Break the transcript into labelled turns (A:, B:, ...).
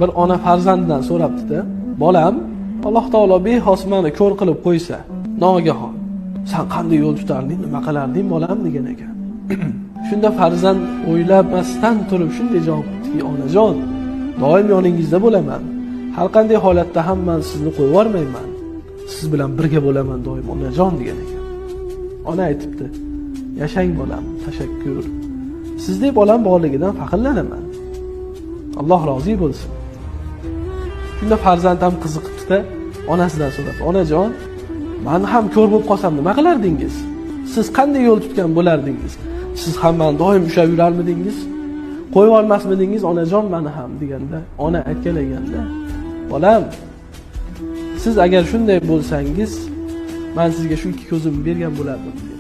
A: bir ona farzandidan so'rabdi-da, bolam, Alloh taolo behos meni ko'r qilib qo'ysa, nogahon, sen qanday yo'l tutarding, nima qilarding bolam degan ekan. Shunda farzand o'ylamasdan turib shunday javob qildiki, onajon, doim yoningizda bo'laman. Har qanday holatda ham men sizni qo'yib yubormayman. Siz bilan birga bo'laman doim onajon degan ekan. Ona aytibdi, yashang bolam, tashakkur. Sizdek bolam borligidan faxrlanaman. Alloh rozi bo'lsin. Shunda farzand ham qiziqibdi-da, onasidan so'radi, onajon, men ham ko'r bo'lib qolsam nima qilardingiz? Siz qanday yo'l tutgan bo'lardingiz? Siz ham men doim ushlab yurarmidingiz? Qo'yib olmasmidingiz onajon meni ham deganda, ona aytgan ekanda, bolam, siz agar shunday bo'lsangiz, men sizga shu ikki ko'zimni bergan bo'lardim.